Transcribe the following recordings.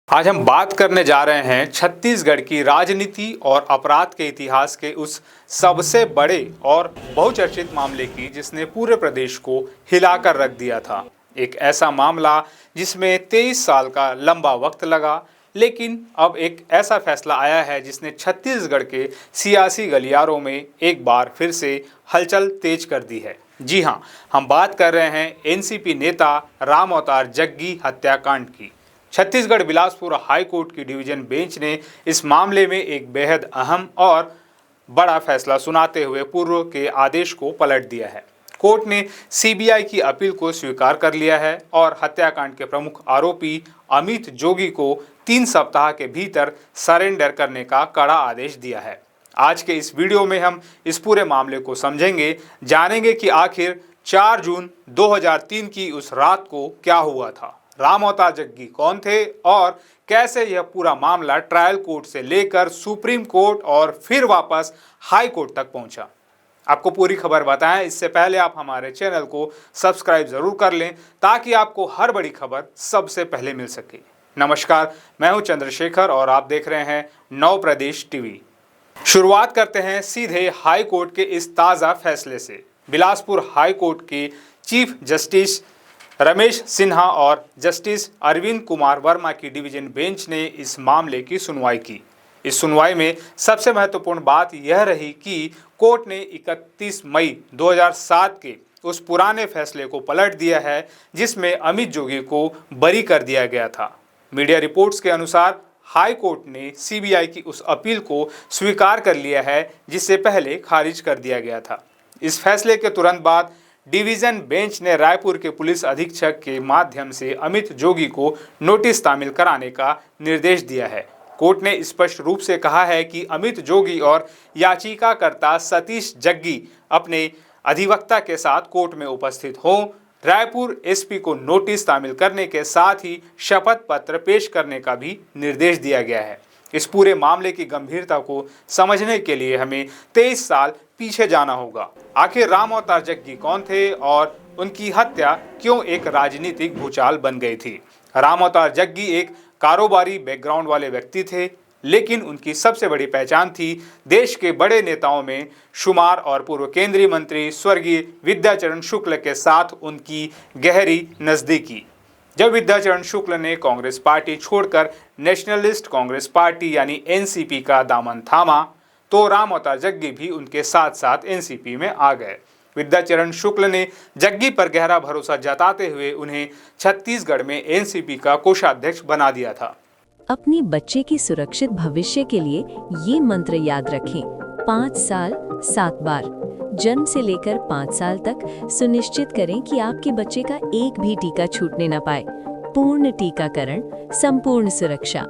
आज हम बात करने जा रहे हैं छत्तीसगढ़ की राजनीति और अपराध के इतिहास के उस सबसे बड़े और बहुचर्चित मामले की जिसने पूरे प्रदेश को हिलाकर रख दिया था। एक ऐसा मामला जिसमें 23 साल का लंबा वक्त लगा, लेकिन अब एक ऐसा फैसला आया है जिसने छत्तीसगढ़ के सियासी गलियारों में एक बार फिर से हलचल तेज कर दी है। जी हाँ, हम बात कर रहे हैं एनसीपी नेता राम अवतार जग्गी हत्याकांड की। छत्तीसगढ़ बिलासपुर हाई कोर्ट की डिवीजन बेंच ने इस मामले में एक बेहद अहम और बड़ा फैसला सुनाते हुए पूर्व के आदेश को पलट दिया है। कोर्ट ने सीबीआई की अपील को स्वीकार कर लिया है और हत्याकांड के प्रमुख आरोपी अमित जोगी को 3 सप्ताह के भीतर सरेंडर करने का कड़ा आदेश दिया है। आज के इस वीडियो में हम इस पूरे मामले को समझेंगे, जानेंगे कि आखिर 4 जून 2003 की उस रात को क्या हुआ था, राम अवतार जग्गी कौन थे और कैसे यह पूरा मामला ट्रायल कोर्ट से लेकर सुप्रीम कोर्ट और फिर वापस हाई कोर्ट तक पहुंचा। आपको पूरी खबर बताएं इससे पहले आप हमारे चैनल को सब्सक्राइब जरूर कर लें ताकि आपको हर बड़ी खबर सबसे पहले मिल सके। नमस्कार, मैं हूं चंद्रशेखर और आप देख रहे हैं नव प्रदेश टीवी। शुरुआत करते हैं सीधे हाई कोर्ट के इस ताज़ा फैसले से। बिलासपुर हाई कोर्ट के चीफ जस्टिस रमेश सिन्हा और जस्टिस अरविंद कुमार वर्मा की डिवीजन बेंच ने इस मामले की सुनवाई की। इस सुनवाई में सबसे महत्वपूर्ण बात यह रही कि कोर्ट ने 31 मई 2007 के उस पुराने फैसले को पलट दिया है जिसमें अमित जोगी को बरी कर दिया गया था। मीडिया रिपोर्ट्स के अनुसार हाई कोर्ट ने सीबीआई की उस अपील को स्वीकार कर लिया है जिससे पहले खारिज कर दिया गया था। इस फैसले के तुरंत बाद डिवीजन बेंच ने रायपुर के पुलिस अधीक्षक के माध्यम से अमित जोगी को नोटिस तामील कराने का निर्देश दिया है। कोर्ट ने स्पष्ट रूप से कहा है कि अमित जोगी और याचिकाकर्ता सतीश जग्गी अपने अधिवक्ता के साथ कोर्ट में उपस्थित हों। रायपुर एसपी को नोटिस तामील करने के साथ ही शपथ पत्र पेश करने का भी निर्देश दिया गया है। इस पूरे मामले की गंभीरता को समझने के लिए हमें 23 साल पीछे जाना होगा। आखिर राम अवतार जग्गी कौन थे और उनकी हत्या क्यों एक राजनीतिक भूचाल बन गई थी। राम अवतार जग्गी एक कारोबारी बैकग्राउंड वाले व्यक्ति थे, लेकिन उनकी सबसे बड़ी पहचान थी देश के बड़े नेताओं में शुमार और पूर्व केंद्रीय मंत्री स्वर्गीय विद्याचरण शुक्ल के साथ उनकी गहरी नज़दीकी। जब विद्याचरण शुक्ल ने कांग्रेस पार्टी छोड़कर नेशनलिस्ट कांग्रेस पार्टी यानी एनसीपी का दामन थामा तो राम अवतार जग्गी भी उनके साथ साथ एनसीपी में आ गए। विद्याचरण शुक्ल ने जग्गी पर गहरा भरोसा जताते हुए उन्हें छत्तीसगढ़ में एनसीपी का कोषाध्यक्ष बना दिया था। अपनी बच्चे की सुरक्षित भविष्य के लिए ये मंत्र याद रखें। 5 साल 7 बार। जन्म से लेकर 5 साल तक सुनिश्चित करें कि आपके बच्चे का एक भी टीका छूटने न पाए। पूर्ण टीकाकरण, संपूर्ण सुरक्षा।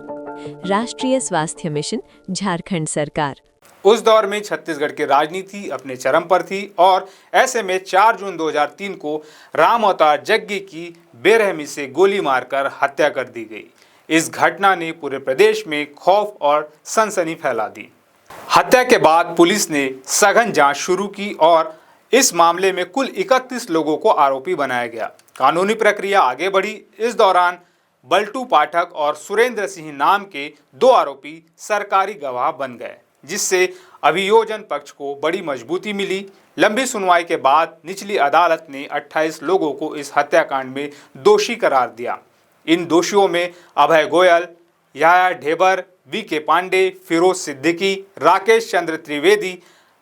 राष्ट्रीय स्वास्थ्य मिशन, झारखंड सरकार। उस दौर में छत्तीसगढ़ की राजनीति अपने चरम पर थी और ऐसे में 4 जून 2003 को राम अवतार जग्गी की बेरहमी से गोली मारकर हत्या कर दी गई। इस घटना ने पूरे प्रदेश में खौफ और सनसनी फैला दी। हत्या के बाद पुलिस ने सघन जांच शुरू की और इस मामले में कुल 31 लोगों को आरोपी बनाया गया। कानूनी प्रक्रिया आगे बढ़ी। इस दौरान बल्टू पाठक और सुरेंद्र सिंह नाम के 2 आरोपी सरकारी गवाह बन गए, जिससे अभियोजन पक्ष को बड़ी मजबूती मिली। लंबी सुनवाई के बाद निचली अदालत ने 28 लोगों को इस हत्याकांड में दोषी करार दिया। इन दोषियों में अभय गोयल, याया ढेबर, वीके पांडे, फिरोज सिद्दीकी, राकेश चंद्र त्रिवेदी,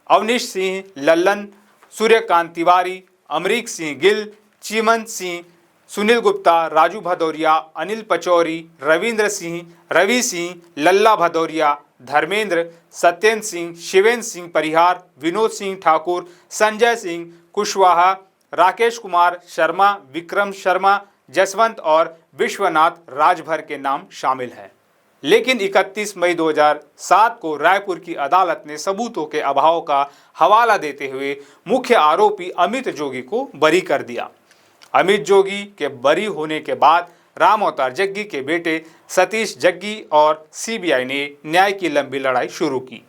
अवनीश सिंह लल्लन, सूर्यकांत तिवारी, अमरीक सिंह गिल, चिमन सिंह, सुनील गुप्ता, राजू भदौरिया, अनिल पचौरी, रविंद्र सिंह, रवि सिंह, लल्ला भदौरिया, धर्मेंद्र, सत्येंद्र सिंह, शिवेंद्र सिंह परिहार, विनोद सिंह ठाकुर, संजय सिंह कुशवाहा, राकेश कुमार शर्मा, विक्रम शर्मा, जसवंत और विश्वनाथ राजभर के नाम शामिल हैं। लेकिन 31 मई 2007 को रायपुर की अदालत ने सबूतों के अभाव का हवाला देते हुए मुख्य आरोपी अमित जोगी को बरी कर दिया। अमित जोगी के बरी होने के बाद राम अवतार जग्गी के बेटे सतीश जग्गी और सीबीआई ने न्याय की लंबी लड़ाई शुरू की।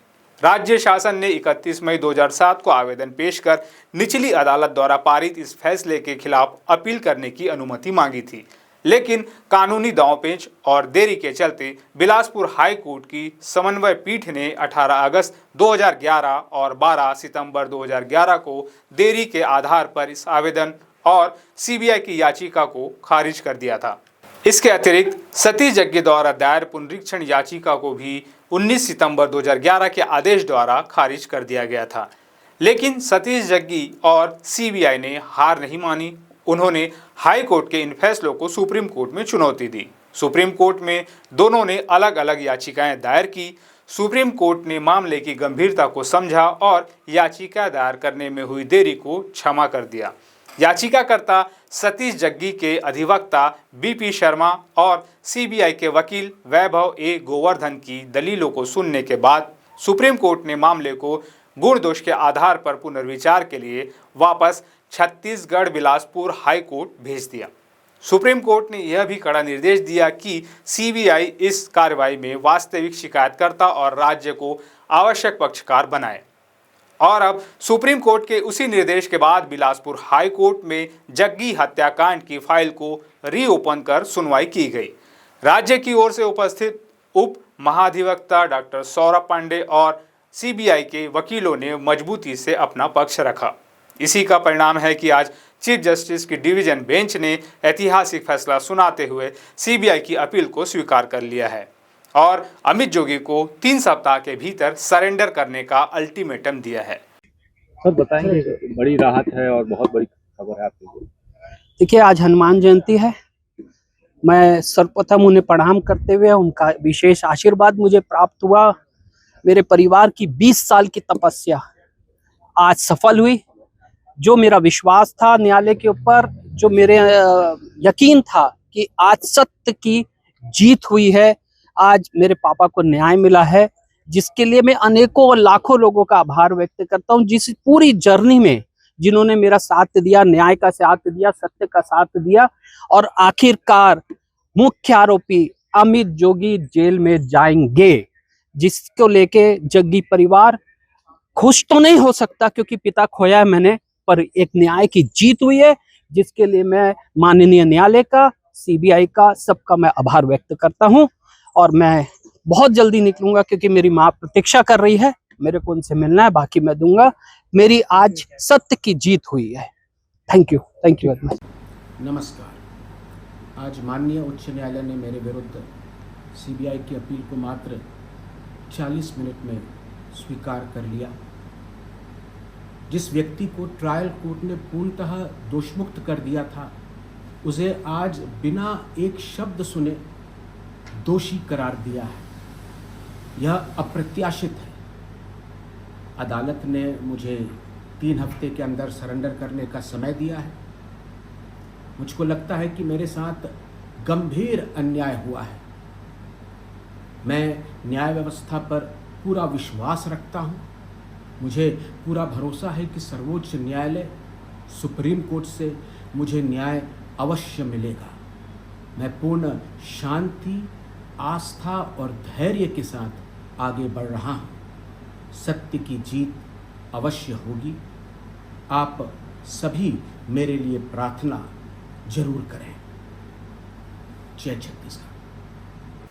राज्य शासन ने 31 मई 2007 को आवेदन पेश कर निचली अदालत द्वारा पारित इस फैसले के खिलाफ अपील करने की अनुमति मांगी थी, लेकिन कानूनी दांवपेच और देरी के चलते बिलासपुर हाई कोर्ट की समन्वय पीठ ने 18 अगस्त 2011 और 12 सितंबर 2011 को देरी के आधार पर इस आवेदन और सीबीआई की याचिका को खारिज कर दिया था। इसके अतिरिक्त सतीश जग्गी द्वारा दायर पुनरीक्षण याचिका को भी 19 सितंबर 2011 के आदेश द्वारा खारिज कर दिया गया था। लेकिन सतीश जग्गी और सीबीआई ने हार नहीं मानी। उन्होंने हाई कोर्ट के इन फैसलों को सुप्रीम कोर्ट में चुनौती दी। सुप्रीम कोर्ट में दोनों ने अलग अलग याचिकाएं दायर की। सुप्रीम कोर्ट ने मामले की गंभीरता को समझा और याचिका दायर करने में हुई देरी को क्षमा कर दिया। याचिकाकर्ता सतीश जग्गी के अधिवक्ता बीपी शर्मा और सीबीआई के वकील वैभव ए गोवर्धन की दलीलों को सुनने के बाद सुप्रीम कोर्ट ने मामले को गुण दोष के आधार पर पुनर्विचार के लिए वापस छत्तीसगढ़ बिलासपुर हाई कोर्ट भेज दिया। सुप्रीम कोर्ट ने यह भी कड़ा निर्देश दिया कि सीबीआई इस कार्रवाई में वास्तविक शिकायतकर्ता और राज्य को आवश्यक पक्षकार बनाए। और अब सुप्रीम कोर्ट के उसी निर्देश के बाद बिलासपुर हाई कोर्ट में जग्गी हत्याकांड की फाइल को रीओपन कर सुनवाई की गई। राज्य की ओर से उपस्थित उप महाधिवक्ता डॉक्टर सौरभ पांडे और सीबीआई के वकीलों ने मजबूती से अपना पक्ष रखा। इसी का परिणाम है कि आज चीफ जस्टिस की डिवीजन बेंच ने ऐतिहासिक फैसला सुनाते हुए सीबीआई की अपील को स्वीकार कर लिया है और अमित जोगी को 3 सप्ताह के भीतर सरेंडर करने का अल्टीमेटम दिया है। सर बताएंगे, बड़ी राहत है और बहुत बड़ी खबर है आपके लिए। देखिए, आज हनुमान जयंती है। मैं सर्वप्रथम उन्हें प्रणाम करते हुए उनका विशेष आशीर्वाद मुझे प्राप्त हुआ। मेरे परिवार की 20 साल की तपस्या आज सफल हुई। जो मेरा विश्वास था न्यायालय के ऊपर, जो मेरे यकीन था कि आज सत्य की जीत हुई है, आज मेरे पापा को न्याय मिला है, जिसके लिए मैं अनेकों और लाखों लोगों का आभार व्यक्त करता हूं। जिस पूरी जर्नी में जिन्होंने मेरा साथ दिया, न्याय का साथ दिया, सत्य का साथ दिया और आखिरकार मुख्य आरोपी अमित जोगी जेल में जाएंगे, जिसको लेके जग्गी परिवार खुश तो नहीं हो सकता क्योंकि पिता खोया है मैंने, पर एक न्याय की जीत हुई है, जिसके लिए मैं माननीय न्यायालय का, सीबीआई का, सबका मैं आभार व्यक्त करता हूं। और मैं बहुत जल्दी निकलूंगा क्योंकि मेरी माँ प्रतीक्षा कर रही है, मेरे को उनसे मिलना है, बाकी मैं दूंगा। मेरी आज सत्य की जीत हुई है। Thank you very much. नमस्कार। आज माननीय उच्च न्यायालय ने मेरे विरुद्ध सीबीआई की अपील को मात्र 40 मिनट में स्वीकार कर लिया। जिस व्यक्ति को ट्रायल कोर्ट ने पूर्णतः दोषमुक्त कर दिया था, उसे आज बिना एक शब्द सुने दोषी करार दिया है। यह अप्रत्याशित है। अदालत ने मुझे 3 हफ्ते के अंदर सरेंडर करने का समय दिया है। मुझको लगता है कि मेरे साथ गंभीर अन्याय हुआ है। मैं न्याय व्यवस्था पर पूरा विश्वास रखता हूँ। मुझे पूरा भरोसा है कि सर्वोच्च न्यायालय, सुप्रीम कोर्ट से मुझे न्याय अवश्य मिलेगा। मैं पूर्ण शांति, आस्था और धैर्य के साथ आगे बढ़ रहा हूँ। सत्य की जीत अवश्य होगी। आप सभी मेरे लिए प्रार्थना जरूर करें। जय छत्तीसगढ़।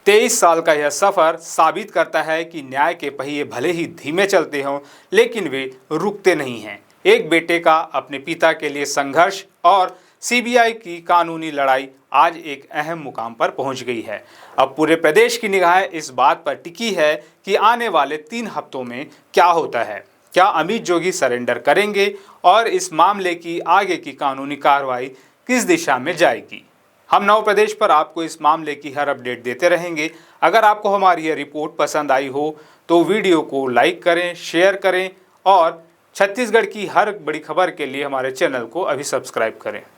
23 साल का यह सफर साबित करता है कि न्याय के पहिए भले ही धीमे चलते हों, लेकिन वे रुकते नहीं हैं। एक बेटे का अपने पिता के लिए संघर्ष और सीबीआई की कानूनी लड़ाई आज एक अहम मुकाम पर पहुंच गई है। अब पूरे प्रदेश की निगाहें इस बात पर टिकी है कि आने वाले 3 हफ्तों में क्या होता है। क्या अमित जोगी सरेंडर करेंगे और इस मामले की आगे की कानूनी कार्रवाई किस दिशा में जाएगी। हम नव प्रदेश पर आपको इस मामले की हर अपडेट देते रहेंगे। अगर आपको हमारी यह रिपोर्ट पसंद आई हो तो वीडियो को लाइक करें, शेयर करें और छत्तीसगढ़ की हर बड़ी खबर के लिए हमारे चैनल को अभी सब्सक्राइब करें।